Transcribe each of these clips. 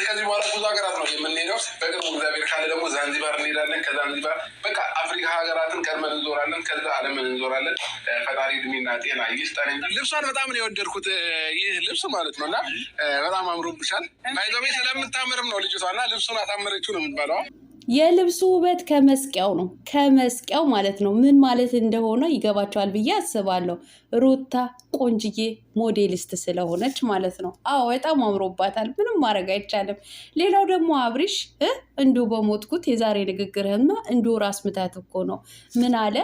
ከዚህ በኋላ ብዙ ሀገራት ነው የምንሄደው። በቅርቡ እግዚአብሔር ካለ ደግሞ ዛንዚባር እንሄዳለን። ከዛንዚባር በቃ አፍሪካ ሀገራትን ቀድመን እንዞራለን። ከዛ ዓለምን እንዞራለን። ፈጣሪ እድሜና ጤና ይስጠን እንጂ ልብሷን በጣም ነው የወደድኩት። ይህ ልብስ ማለት ነው እና በጣም አምሮብሻል። ባይዘቤ ስለምታምርም ነው ልጅቷ እና ልብሱን አሳመረችው ነው የምትባለው። የልብሱ ውበት ከመስቂያው ነው፣ ከመስቂያው ማለት ነው። ምን ማለት እንደሆነ ይገባቸዋል ብዬ አስባለሁ። ሩታ ቆንጅዬ ሞዴሊስት ስለሆነች ማለት ነው። አዎ በጣም አምሮባታል። ምንም ማድረግ አይቻልም። ሌላው ደግሞ አብሪሽ እንዲሁ በሞትኩት የዛሬ ንግግርህማ እንዲሁ ራስ ምታት እኮ ነው። ምን አለ?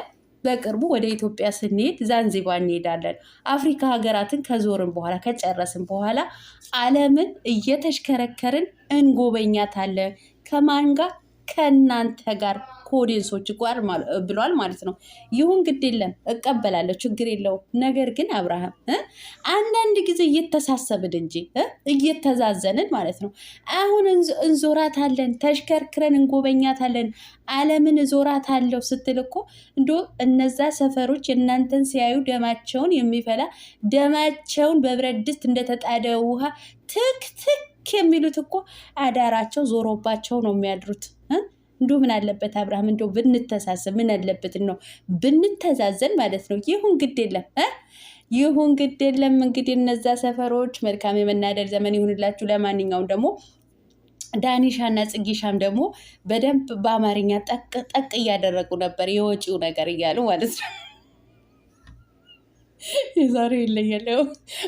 በቅርቡ ወደ ኢትዮጵያ ስንሄድ ዛንዚባር እንሄዳለን። አፍሪካ ሀገራትን ከዞርን በኋላ ከጨረስን በኋላ ዓለምን እየተሽከረከርን እንጎበኛታለን። ከማን ጋር? ከእናንተ ጋር ከኦዲየንሶች ጋር ብሏል ማለት ነው። ይሁን ግድ የለም እቀበላለሁ፣ ችግር የለውም። ነገር ግን አብርሃም አንዳንድ ጊዜ እየተሳሰብን እንጂ እየተዛዘንን ማለት ነው። አሁን እንዞራታለን፣ ተሽከርክረን እንጎበኛታለን፣ ዓለምን እዞራታለሁ ስትል እኮ እንዶ እነዛ ሰፈሮች የእናንተን ሲያዩ ደማቸውን የሚፈላ ደማቸውን በብረት ድስት እንደተጣደ ውሃ ትክትክ የሚሉት እኮ አዳራቸው ዞሮባቸው ነው የሚያድሩት። እንዲሁ ምን አለበት አብርሃም እንዲሁ ብንተሳሰብ፣ ምን አለበት ነው ብንተዛዘን ማለት ነው። ይሁን ግድ የለም ይሁን ግድ የለም። እንግዲህ እነዛ ሰፈሮች መልካም የመናደር ዘመን ይሁንላችሁ። ለማንኛውም ደግሞ ዳኒሻና ጽጌሻም ደግሞ በደንብ በአማርኛ ጠቅ እያደረጉ ነበር፣ የወጪው ነገር እያሉ ማለት ነው። የዛሬ ይለያል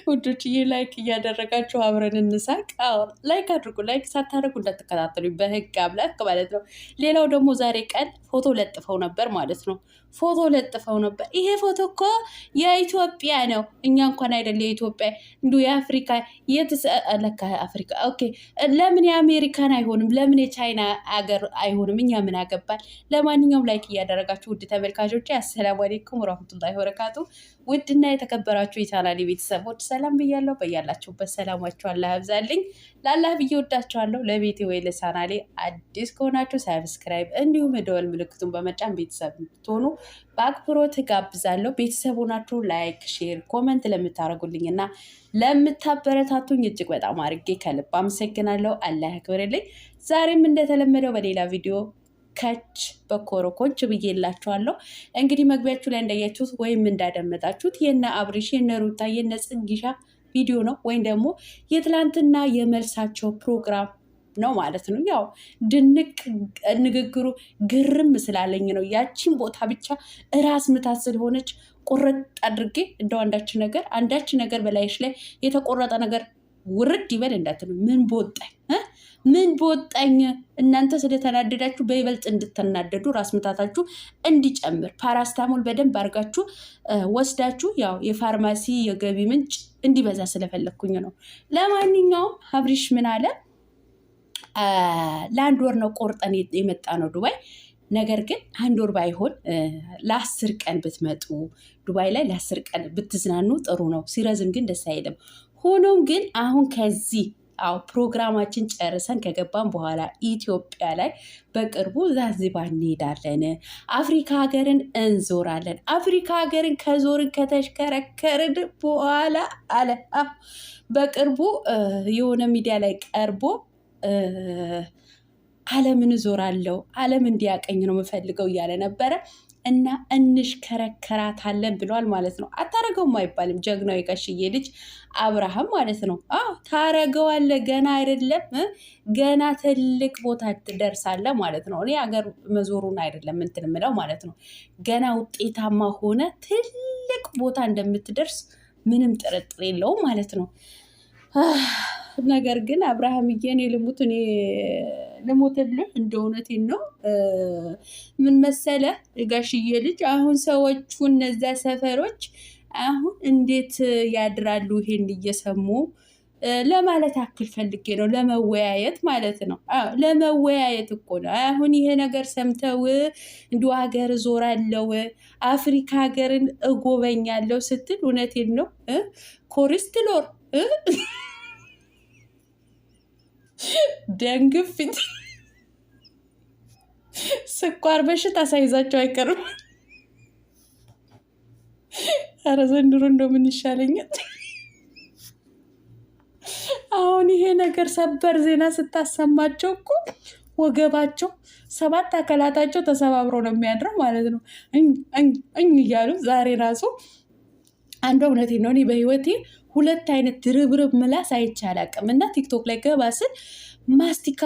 ውዶችዬ። ላይክ እያደረጋችሁ አብረን እንሳቅ። ላይክ አድርጉ። ላይክ ሳታደርጉ እንዳትከታተሉ በህግ አምላክ ማለት ነው። ሌላው ደግሞ ዛሬ ቀን ፎቶ ለጥፈው ነበር ማለት ነው። ፎቶ ለጥፈው ነበር። ይሄ ፎቶ እኮ የኢትዮጵያ ነው። እኛ እንኳን አይደለ የኢትዮጵያ እንዲሁ የአፍሪካ ለካ አፍሪካ ኦኬ። ለምን የአሜሪካን አይሆንም? ለምን የቻይና አገር አይሆንም? እኛ ምን አገባል? ለማንኛውም ላይክ እያደረጋችሁ ውድ ተመልካቾች አሰላሙ አለይኩም ወራህመቱላሂ ወበረካቱ። ውድና የተከበራችሁ የቻናሌ ቤተሰቦች ሰላም ብያለሁ። በያላችሁበት ሰላማችሁ አላህ ያብዛልኝ። ላላህ ብዬ ወዳችኋለሁ። ለቤቴ ወይ ለቻናሌ አዲስ ከሆናችሁ ሳብስክራይብ እንዲሁም የደወል ምልክቱን በመጫን ቤተሰብ ትሆኑ በአክብሮት ጋብዛለሁ። ቤተሰብ ሆናችሁ ላይክ፣ ሼር፣ ኮመንት ለምታደርጉልኝ እና ለምታበረታቱኝ እጅግ በጣም አድርጌ ከልብ አመሰግናለሁ። አላህ ያክብርልኝ። ዛሬም እንደተለመደው በሌላ ቪዲዮ ከች በኮረኮች ብዬላችኋለሁ። እንግዲህ መግቢያችሁ ላይ እንዳያችሁት ወይም እንዳደመጣችሁት የነ አብሪሽ የነ ሩታ የነ ጽጌሻ ቪዲዮ ነው፣ ወይም ደግሞ የትላንትና የመልሳቸው ፕሮግራም ነው ማለት ነው። ያው ድንቅ ንግግሩ ግርም ስላለኝ ነው። ያቺን ቦታ ብቻ እራስ ምታት ስለሆነች ቁርጥ አድርጌ እንደው አንዳች ነገር በላይሽ ላይ የተቆረጠ ነገር ውርድ ይበል እንዳትሉ። ምን በወጣኝ እናንተ ስለተናደዳችሁ በይበልጥ እንድትናደዱ ራስ ምታታችሁ እንዲጨምር ፓራስታሞል በደንብ አድርጋችሁ ወስዳችሁ ያው የፋርማሲ የገቢ ምንጭ እንዲበዛ ስለፈለግኩኝ ነው። ለማንኛውም አብሪሽ ምን አለ? ለአንድ ወር ነው ቆርጠን የመጣ ነው ዱባይ። ነገር ግን አንድ ወር ባይሆን ለ10 ቀን ብትመጡ ዱባይ ላይ ለ10 ቀን ብትዝናኑ ጥሩ ነው። ሲረዝም ግን ደስ አይልም። ሆኖም ግን አሁን ከዚህ ፕሮግራማችን ጨርሰን ከገባን በኋላ ኢትዮጵያ ላይ በቅርቡ ዛንዚባር እንሄዳለን። አፍሪካ ሀገርን እንዞራለን። አፍሪካ ሀገርን ከዞርን ከተሽከረከርን በኋላ አለ በቅርቡ የሆነ ሚዲያ ላይ ቀርቦ ዓለምን እዞራለሁ፣ ዓለም እንዲያቀኝ ነው የምፈልገው እያለ ነበረ እና እንሽከረከራታለን ብሏል ማለት ነው። አታረገውም አይባልም። ጀግናው የጋሽዬ ልጅ አብርሃም ማለት ነው። ታረገዋለ። ገና አይደለም ገና ትልቅ ቦታ ትደርሳለ ማለት ነው። እኔ ሀገር መዞሩን አይደለም እንትን የምለው ማለት ነው። ገና ውጤታማ ሆነ ትልቅ ቦታ እንደምትደርስ ምንም ጥርጥር የለውም ማለት ነው። ነገር ግን አብርሃምዬ እኔ ልሙትልህ እንደ እውነቴን ነው። ምን መሰለ ጋሽዬ ልጅ አሁን ሰዎቹ እነዛ ሰፈሮች አሁን እንዴት ያድራሉ ይሄን እየሰሙ ለማለት አክል ፈልጌ ነው። ለመወያየት ማለት ነው። ለመወያየት እኮ ነው። አሁን ይሄ ነገር ሰምተው እንዲሁ ሀገር ዞራለው አፍሪካ ሀገርን እጎበኛለው ስትል እውነቴን ነው ኮሪስትሎር ደም ግፊት፣ ስኳር በሽታ ሳይዛቸው አይቀርም። ኧረ ዘንድሮ እንደው ምን ይሻለኛል? አሁን ይሄ ነገር ሰበር ዜና ስታሰማቸው እኮ ወገባቸው 7 አካላታቸው ተሰባብሮ ነው የሚያድረው ማለት ነው። እኝ እያሉ ዛሬ ራሱ አንዷ እውነቴን ነው እኔ በህይወቴ 2 አይነት ድርብርብ ምላስ አይቼ አላውቅም። እና ቲክቶክ ላይ ገባ ስል ማስቲካ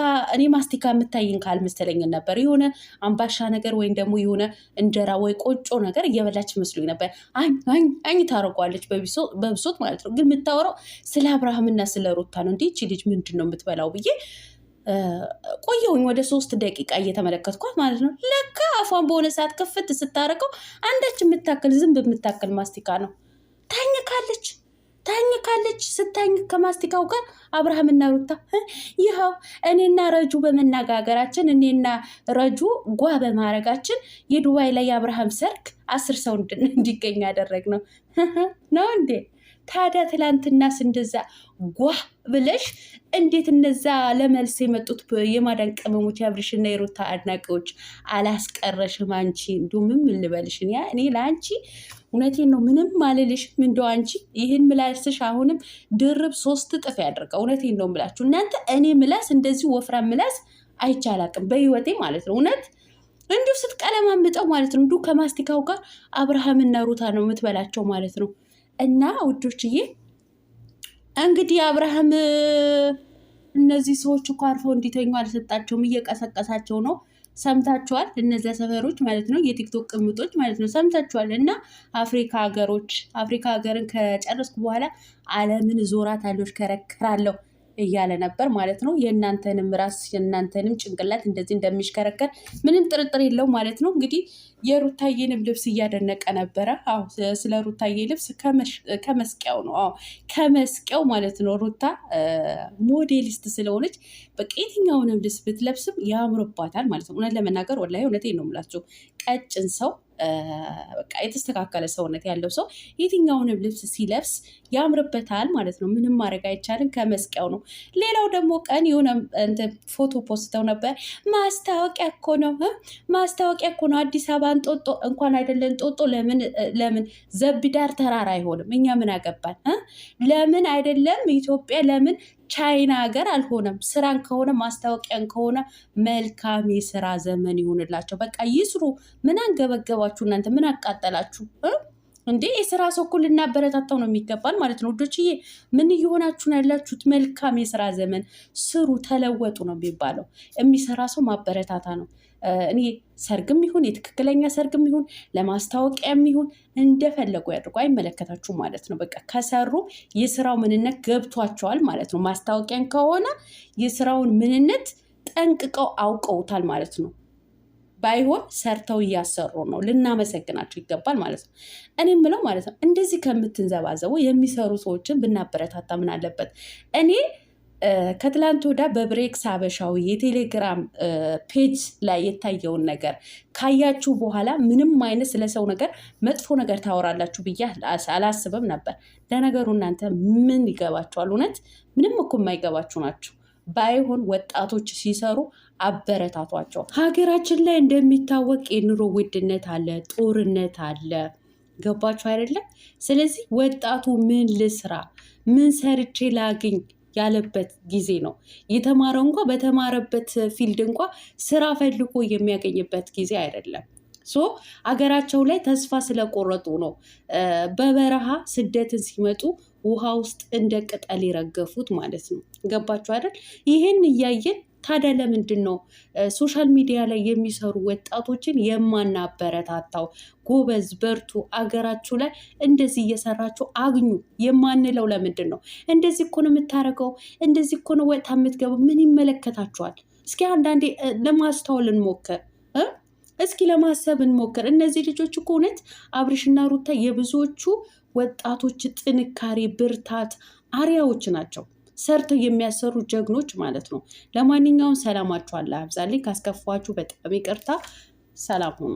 የምታይን ካልመሰለኝ ነበር። የሆነ አምባሻ ነገር ወይም ደግሞ የሆነ እንጀራ ወይ ቆጮ ነገር እየበላች መስሎኝ ነበር። አኝ ታደርጓለች በብሶት ማለት ነው። ግን የምታወራው ስለ አብርሃምና ስለ ሩታ ነው። እንዴ ይቺ ልጅ ምንድን ነው የምትበላው ብዬ ቆየሁኝ። ወደ 3 ደቂቃ እየተመለከትኳት ማለት ነው። ለካ አፏን በሆነ ሰዓት ክፍት ስታረቀው አንዳች የምታክል ዝንብ የምታክል ማስቲካ ነው። ታኝካለች። ስታኝ ከማስቲካው ጋር አብርሃምና ሩታ ይኸው እኔና ረጁ በመነጋገራችን እኔና ረጁ ጓ በማድረጋችን የዱባይ ላይ የአብርሃም ሰርግ 10 ሰው እንዲገኝ ያደረግ ነው እንዴ? ታዲያ ትላንትናስ እንደዛ ጓ ብለሽ እንዴት እነዛ ለመልስ የመጡት የማዳን ቅመሞች የአብርሽና የሩታ አድናቂዎች አላስቀረሽም? አንቺ እንዲሁ ምን ልበልሽ? እኔ ለአንቺ እውነቴን ነው ምንም አልልሽም። እንደው አንቺ ይህን ምላስሽ አሁንም ድርብ 3 እጥፍ ያደርገው። እውነቴን ነው የምላችሁ እናንተ። እኔ ምላስ እንደዚህ ወፍራም ምላስ አይቼ አላቅም በህይወቴ ማለት ነው። እውነት እንዲሁ ስትቀለማምጠው ማለት ነው። እንዲሁ ከማስቲካው ጋር አብርሃምና ሩታ ነው የምትበላቸው ማለት ነው። እና ውዶችዬ እንግዲህ አብርሃም እነዚህ ሰዎች እኮ አርፈው እንዲተኙ አልሰጣቸውም፣ እየቀሰቀሳቸው ነው። ሰምታችኋል? እነዚያ ሰፈሮች ማለት ነው፣ የቲክቶክ ቅምጦች ማለት ነው። ሰምታችኋል? እና አፍሪካ ሀገርን ከጨረስኩ በኋላ ዓለምን ዞራታለሁ፣ እሽከረከራለሁ እያለ ነበር ማለት ነው። የእናንተንም ራስ የእናንተንም ጭንቅላት እንደዚህ እንደሚሽከረከር ምንም ጥርጥር የለው ማለት ነው። እንግዲህ የሩታዬንም ልብስ እያደነቀ ነበረ። አዎ ስለ ሩታዬ ልብስ ከመስቂያው ነው። አዎ ከመስቂያው ማለት ነው። ሩታ ሞዴሊስት ስለሆነች በቃ የትኛውንም ልብስ ብትለብስም ያምርባታል ማለት ነው። እውነት ለመናገር ወላሂ እውነቴን ነው የምላችሁ ቀጭን ሰው በቃ የተስተካከለ ሰውነት ያለው ሰው የትኛውንም ልብስ ሲለብስ ያምርበታል ማለት ነው። ምንም ማድረግ አይቻልም። ከመስቂያው ነው። ሌላው ደግሞ ቀን የሆነ ፎቶ ፖስተው ነበር። ማስታወቂያ እኮ ነው አዲስ አበባ እንጦጦ እንኳን አይደለም እንጦጦ ለምን ዘብዳር ተራራ አይሆንም? እኛ ምን አገባን? ለምን አይደለም ኢትዮጵያ ለምን ቻይና ሀገር አልሆነም? ስራን ከሆነ ማስታወቂያን ከሆነ መልካም የስራ ዘመን ይሆንላቸው። በቃ ይስሩ። ምን አንገበገባችሁ እናንተ? ምን አቃጠላችሁ እንዴ? የስራ ሰው እኮ ልናበረታታው ነው የሚገባን ማለት ነው። ውዶችዬ ምን እየሆናችሁ ነው ያላችሁት? መልካም የስራ ዘመን ስሩ፣ ተለወጡ ነው የሚባለው። የሚሰራ ሰው ማበረታታ ነው። እኔ ሰርግም ይሁን የትክክለኛ ሰርግም ይሁን ለማስታወቂያም ይሁን እንደፈለጉ ያድርጉ፣ አይመለከታችሁም ማለት ነው። በቃ ከሰሩ የስራው ምንነት ገብቷቸዋል ማለት ነው። ማስታወቂያን ከሆነ የስራውን ምንነት ጠንቅቀው አውቀውታል ማለት ነው። ባይሆን ሰርተው እያሰሩ ነው። ልናመሰግናቸው ይገባል ማለት ነው። እኔ የምለው ማለት ነው እንደዚህ ከምትንዘባዘቡ የሚሰሩ ሰዎችን ብናበረታታ ምን አለበት? እኔ ከትላንት ወዳ በብሬክስ ሀበሻዊ የቴሌግራም ፔጅ ላይ የታየውን ነገር ካያችሁ በኋላ ምንም አይነት ስለሰው ነገር መጥፎ ነገር ታወራላችሁ ብዬ አላስብም ነበር። ለነገሩ እናንተ ምን ይገባችኋል? እውነት ምንም እኮ የማይገባችሁ ናቸው። ባይሆን ወጣቶች ሲሰሩ አበረታቷቸው። ሀገራችን ላይ እንደሚታወቅ የኑሮ ውድነት አለ፣ ጦርነት አለ። ገባችሁ አይደለም? ስለዚህ ወጣቱ ምን ልስራ፣ ምን ሰርቼ ላግኝ ያለበት ጊዜ ነው። የተማረው እንኳ በተማረበት ፊልድ እንኳ ስራ ፈልጎ የሚያገኝበት ጊዜ አይደለም። አገራቸው ላይ ተስፋ ስለቆረጡ ነው በበረሃ ስደትን ሲመጡ ውሃ ውስጥ እንደ ቅጠል የረገፉት ማለት ነው። ገባችሁ አይደል? ይህን እያየን ታዲያ ለምንድን ነው ሶሻል ሚዲያ ላይ የሚሰሩ ወጣቶችን የማናበረታታው? ጎበዝ በርቱ፣ አገራችሁ ላይ እንደዚህ እየሰራችሁ አግኙ የማንለው ለምንድን ነው? እንደዚህ እኮ ነው የምታደርገው፣ እንደዚህ እኮ ነው ወጣ የምትገባው። ምን ይመለከታችኋል? እስኪ አንዳንዴ ለማስተዋል እንሞክር። እስኪ ለማሰብ እንሞክር። እነዚህ ልጆች እኮ እውነት አብርሽና ሩታ የብዙዎቹ ወጣቶች ጥንካሬ፣ ብርታት አርያዎች ናቸው። ሰርተው የሚያሰሩ ጀግኖች ማለት ነው። ለማንኛውም ሰላማችሁ አላህ ያብዛልኝ። ካስከፋችሁ በጣም ይቅርታ። ሰላም ሁኑ።